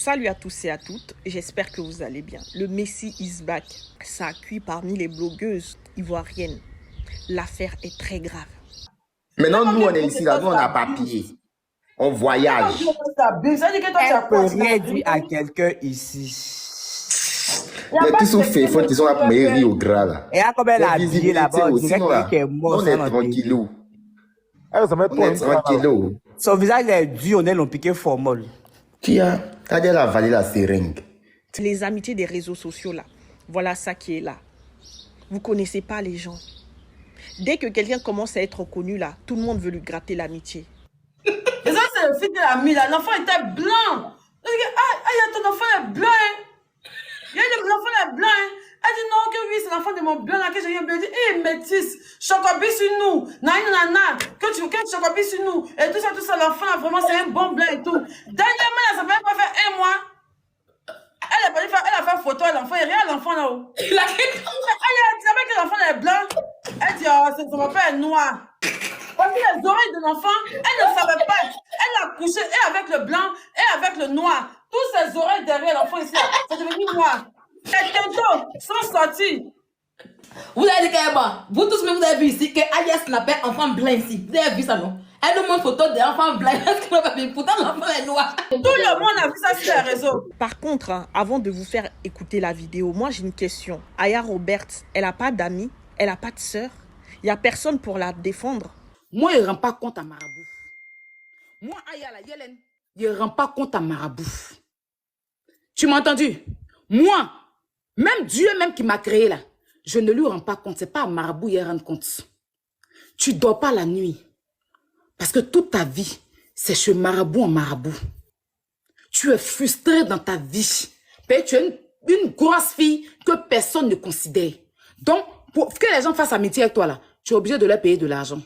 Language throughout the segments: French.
Salut à tous et à toutes, j'espère que vous allez bien. Le Messi is back. Ça a cuit parmi les blogueuses ivoiriennes. L'affaire est très grave. Maintenant, nous, on est ici, là, nous, on a papier. On voyage. Elle peut rien dire à quelqu'un ici. Les tous sont faits, ils sont là pour me rire au gras, là. Et là, comme elle a habillé là-bas, on dirait qu'elle est morte. On est tranquillou. On est tranquillou. Son visage est dur, on est l'ont piqué formol. Qui a dit la avalé la seringue? Les amitiés des réseaux sociaux là, voilà ça qui est là. Vous connaissez pas les gens. Dès que quelqu'un commence à être connu là, tout le monde veut lui gratter l'amitié. Et ça, c'est le fils de l'ami là. L'enfant était blanc. Ton enfant est blanc. L'enfant est blanc. Elle dit non, que oui, c'est l'enfant de mon blanc là, que j'ai rien bien dit. Métis, chocobi sur nous. Nana, que tu chocobi sur nous. Et tout ça, l'enfant là, vraiment, c'est un bon blanc et tout. Dernièrement, là, ça fait pas faire un mois. Elle a fait photo à l'enfant, il y a rien à l'enfant là-haut. Elle a dit que l'enfant est blanc. Elle dit, oh, son papa est noir. Parce que les oreilles de l'enfant, elle ne savait pas. Elle a couché et avec le blanc et avec le noir. Toutes ses oreilles derrière l'enfant ici, c'est devenu noir. Les tétons sont sortis. Vous avez dit qu'elle est bonne. Vous tous, vous avez vu ici que Alias l'appelle enfant blanc ici. Vous avez vu ça, non? Elle nous montre photo d'enfant blanc. Pourtant, l'enfant est noir. Tout le monde a vu ça sur les réseaux. Par contre, hein, avant de vous faire écouter la vidéo, moi j'ai une question. Aya Roberts, elle n'a pas d'amis, elle n'a pas de sœur. Il n'y a personne pour la défendre. Moi, il ne rend pas compte à Marabout. Moi, Aya, la Yélène, il ne rend pas compte à Marabout. Tu m'as entendu? Moi, même Dieu même qui m'a créé là, je ne lui rends pas compte. Ce n'est pas à Marabout il rend compte. Tu ne dors pas la nuit. Parce que toute ta vie, c'est chez Marabout en Marabout. Tu es frustré dans ta vie. Tu es une grosse fille que personne ne considère. Donc, pour que les gens fassent amitié avec toi là, tu es obligé de leur payer de l'argent.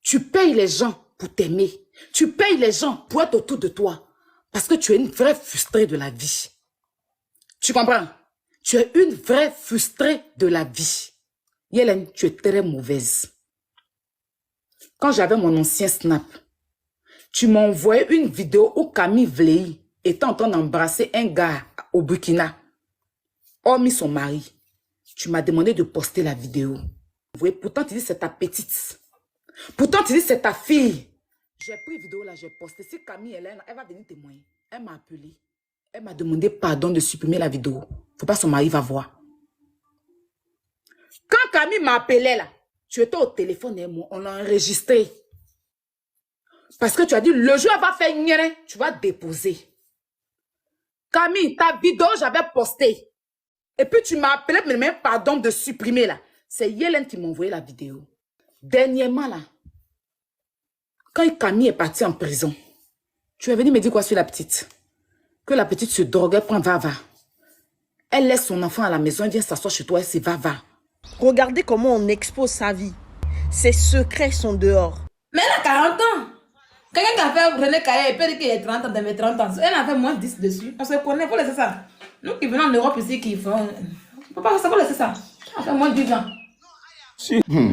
Tu payes les gens pour t'aimer. Tu payes les gens pour être autour de toi. Parce que tu es une vraie frustrée de la vie. Tu comprends? Tu es une vraie frustrée de la vie. Yélène, tu es très mauvaise. Quand j'avais mon ancien Snap, tu m'as envoyé une vidéo où Camille Vlei était en train d'embrasser un gars au Burkina, hormis son mari. Tu m'as demandé de poster la vidéo. Pourtant, tu dis c'est ta petite. Pourtant, tu dis c'est ta fille. J'ai pris vidéo là, j'ai posté. Si Camille est là, elle va venir témoigner. Elle m'a appelé. Elle m'a demandé pardon de supprimer la vidéo. Faut pas son mari va voir. Quand Camille m'a appelé là, tu étais au téléphone et moi, on l'a enregistré. Parce que tu as dit, le jour elle va faire une tu vas déposer. Camille, ta vidéo, j'avais posté. Et puis tu m'as appelé, mais même pardon de supprimer là. C'est Yélène qui m'a envoyé la vidéo. Dernièrement là, quand Camille est partie en prison, tu es venu me dire quoi sur la petite? Que la petite se drogue, elle prend va-va. Elle laisse son enfant à la maison, elle vient s'asseoir chez toi, elle se va-va. Regardez comment on expose sa vie. Ses secrets sont dehors. Mais elle a 40 ans. Quelqu'un qui a fait René Caillé, il peut dire qu'il est 30 ans, mais 30 ans. Elle a fait moins de 10 dessus. On se connaît, il faut laisser ça. Nous qui venons en Europe ici, qui font... On ne peut pas ça, il faut laisser ça. On a fait moins de 10 ans. Si. Je lui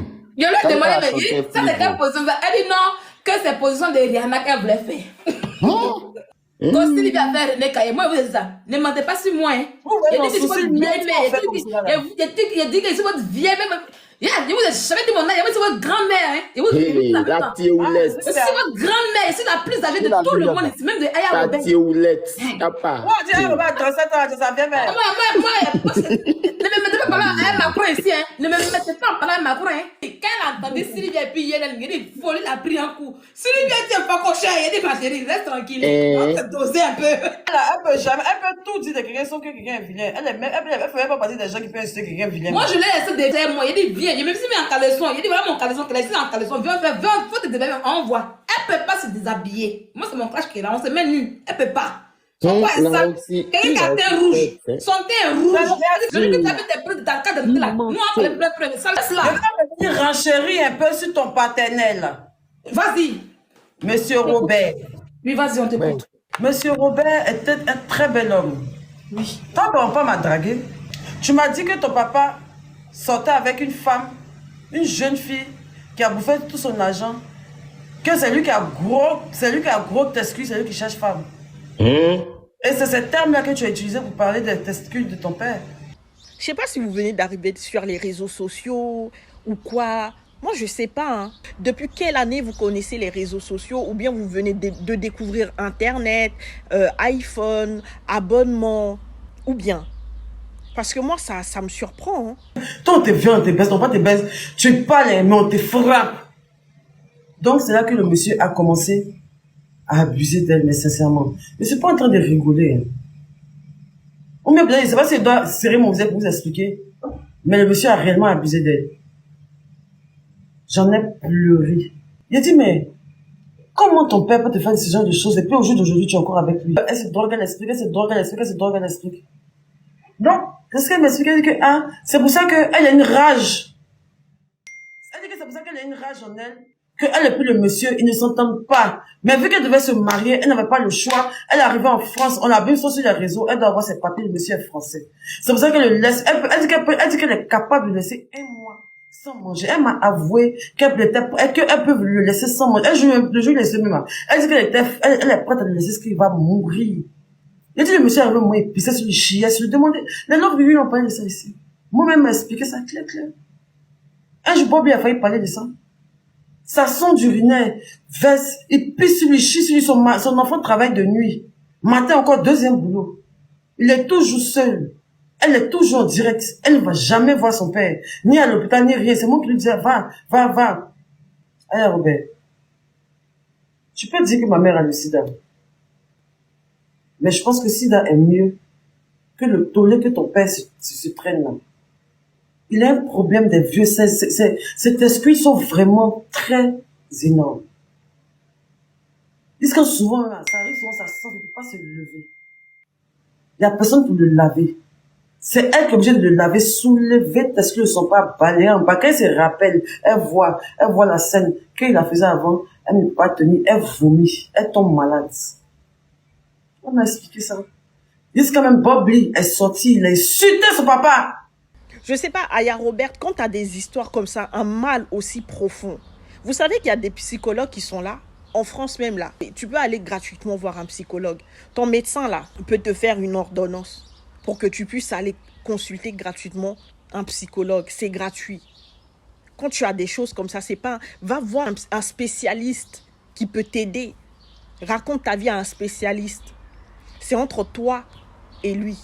ai demandé, mais ça c'est quelle position ça? Elle dit non, que c'est position de Rihanna qu'elle voulait faire. Quand Sylvie a fait René Caillé, moi je vous dis ça. Ne mentez pas sur moi. Il a dit que je suis votre vieille mère. Il a dit que je suis votre vieille mère. Je vous ai jamais dit mon âge, je suis votre grand-mère. Je suis votre grand-mère, je suis la plus âgée de tout le monde ici, même de Aya Robert. Moi, je dis Aya Robert, 37 ans, je savais même. Moi, ne me mettez pas parler à Macron ici, ne me mettez pas parler à Macron. Quand elle a entendu Sylvie et puis Yélène, il dit, folie l'a pris en coup. Sylvie tient pas coché, il dit, ma chérie, reste tranquille. On te doser un peu. Elle peut tout dire de quelqu'un sauf que quelqu'un est vilain. Elle ne fait pas partie des gens qui peuvent insulter quelqu'un vilain. Moi, je l'ai laissé derrière moi, il dit, viens, je me suis mis en caleçon. Il dit, voilà mon caleçon, qu'elle est ici en caleçon. Viens, faut te déshabiller, on voit. Elle peut pas se déshabiller. Moi, c'est mon crash qui est là, on se met nu. Elle peut pas. Son poids est sale. Quelqu'un qui a teint rouge. Son teint est rouge. Celui que tu avais tes preuves dans le cadre de là. Nous, on fait les preuves. Ça laisse là. Je vais renchérir un peu sur ton paternel. Vas-y. Monsieur Robert. Oui, vas-y, on t'écoute. Monsieur Robert était un très bel homme. Oui. Ton papa m'a dragué. Tu m'as dit que ton papa sortait avec une femme, une jeune fille qui a bouffé tout son argent. Que c'est lui qui a gros tescus, c'est lui qui cherche femme. Et c'est ce terme-là que tu as utilisé pour parler des testicules de ton père. Je sais pas si vous venez d'arriver sur les réseaux sociaux ou quoi. Moi, je sais pas. Hein. Depuis quelle année vous connaissez les réseaux sociaux ou bien vous venez de découvrir Internet, iPhone, abonnement ou bien. Parce que moi, ça me surprend. Hein. Toi, on te vient, on te baisse, on te baisse. Tu parles, mais on te frappe. Donc, c'est là que le monsieur a commencé à abuser d'elle nécessairement. Mais c'est pas en train de rigoler. Hein. Ou bien, je sais pas si je dois serrer mon visage pour vous expliquer. Mais le monsieur a réellement abusé d'elle. J'en ai pleuré. Il a dit, mais comment ton père peut te faire ce genre de choses et puis au jour d'aujourd'hui, tu es encore avec lui? Elle se drogue, elle explique, elle se drogue, elle explique, elle se drogue, elle explique. Donc, qu'est-ce qu'elle m'explique? Elle dit que, hein, c'est pour ça qu'elle a une rage. Elle dit que c'est pour ça qu'elle a une rage en elle. Qu'elle et puis le monsieur, ils ne s'entendent pas. Mais vu qu'elle devait se marier, elle n'avait pas le choix. Elle est arrivée en France, on a vu ça sur les réseaux, elle doit avoir ses papiers, le monsieur est français. C'est pour ça qu'elle le laisse. Elle dit qu'elle est capable de laisser un mois sans manger. Elle m'a avoué qu'elle peut le laisser sans manger. Le jour où il laissait même. Elle dit elle est prête à le laisser ce qu'il va mourir. Il dit le monsieur est arrivé, moi, il pissait sur le chier, sur le demander. Les autres lui n'ont pas parlé de ça ici. Moi-même, m'a expliqué ça clair. Un jour, Bob lui a failli parler de ça. Ça sent d'urinaire, veste, il pisse sur lui, chie sur lui, son enfant travaille de nuit. Matin encore, deuxième boulot. Il est toujours seul. Elle est toujours en direct. Elle ne va jamais voir son père. Ni à l'hôpital, ni rien. C'est moi qui lui disais, va. Allez, Robert. Tu peux dire que ma mère a le sida. Mais je pense que sida est mieux que le tollé que ton père se traîne là. Il a un problème des vieux. Ces esprits sont vraiment très énormes. Parce que souvent, ça arrive souvent, ça sent, il ne peut pas se lever. Il n'y a personne pour le laver. C'est elle qui est obligée de le laver, soulever, parce qu'ils ne sont pas balayés en bas. Quand elle se rappelle, elle voit la scène qu'il la faisait avant, elle ne peut pas tenir, elle vomit, elle tombe malade. On m'a expliqué ça. Jusqu'à même Bob Lee est sorti, il a insulté son papa. Je sais pas, Aya Robert, quand tu as des histoires comme ça, un mal aussi profond, vous savez qu'il y a des psychologues qui sont là, en France même là. Et tu peux aller gratuitement voir un psychologue. Ton médecin là peut te faire une ordonnance pour que tu puisses aller consulter gratuitement un psychologue. C'est gratuit. Quand tu as des choses comme ça, c'est pas... Va voir un spécialiste qui peut t'aider. Raconte ta vie à un spécialiste. C'est entre toi et lui.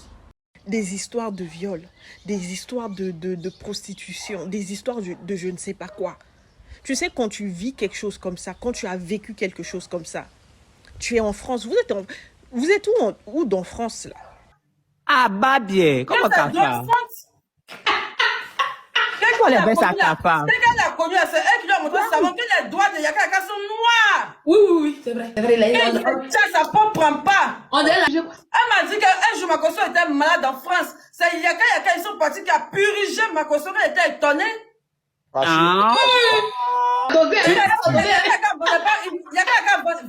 Des histoires de viol, des histoires de prostitution, des histoires de je ne sais pas quoi. Tu sais, quand tu vis quelque chose comme ça, quand tu as vécu quelque chose comme ça, tu es en France. Vous êtes où dans France, là? Ah, bah bien. Comment t'as fait? Pourquoi les baisses à ta femme? C'est qu'elle a connu, c'est elle qui lui a montré le savon, que les doigts de Yaka sont noirs. Oui, c'est vrai. C'est vrai, Et sa peau prend pas. On est là, je... Elle m'a dit qu'un jour, Makosso était malade en France. C'est Yaka, ils sont partis, qui a purigé Makosso, elle était étonnée. Ah. Yaka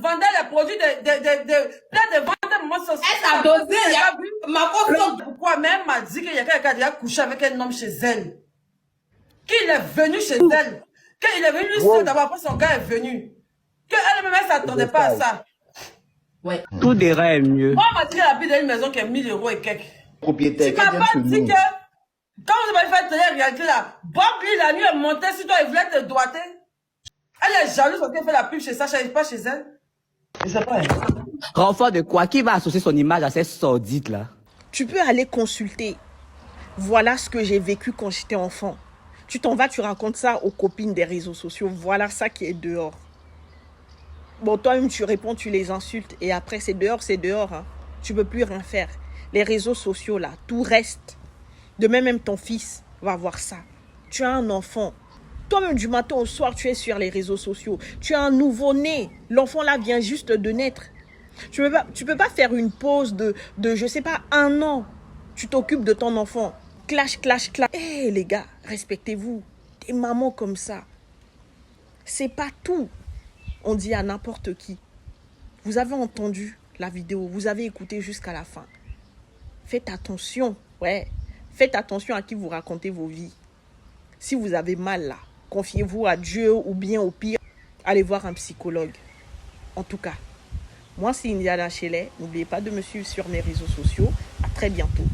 vendait les produits plein de ventes sociaux. Elle t'a dosé, Makosso. Pourquoi même m'a dit que Yaka a déjà couché avec un homme chez elle. Qu'il est venu chez elle. Qu'il est venu lui d'abord, après son gars est venu. Qu'elle-même, elle ne s'attendait pas à ça. Ouais. Tout dirait mieux. Moi, on m'a dit qu'elle habite dans une maison qui est 1000 € et quelques. Propriétaire, Tu m'as pas dit que, quand vous avez fait télé-réalité là, Bob Lee, la nuit, est montée sur toi, il voulait te doiter. Elle est jalouse parce qu'elle fait la pub chez Sacha, pas chez elle. Je sais pas. Renfort de quoi? Qui va associer son image à ces sordides là? Tu peux aller consulter. Voilà ce que j'ai vécu quand j'étais enfant. Tu t'en vas, tu racontes ça aux copines des réseaux sociaux. Voilà ça qui est dehors. Bon, toi-même, tu réponds, tu les insultes. Et après, c'est dehors, hein. Tu ne peux plus rien faire. Les réseaux sociaux, là, tout reste. Demain, même ton fils va voir ça. Tu as un enfant. Toi-même, du matin au soir, tu es sur les réseaux sociaux. Tu as un nouveau-né. L'enfant, là, vient juste de naître. Tu peux pas faire une pause de je sais pas, 1 an. Tu t'occupes de ton enfant. Clash. Eh les gars, respectez-vous. Des mamans comme ça. C'est pas tout. On dit à n'importe qui. Vous avez entendu la vidéo, vous avez écouté jusqu'à la fin. Faites attention, ouais. Faites attention à qui vous racontez vos vies. Si vous avez mal là, confiez-vous à Dieu ou bien au pire, allez voir un psychologue. En tout cas, Moi, c'est Indiana Shelley. N'oubliez pas de me suivre sur mes réseaux sociaux. À très bientôt.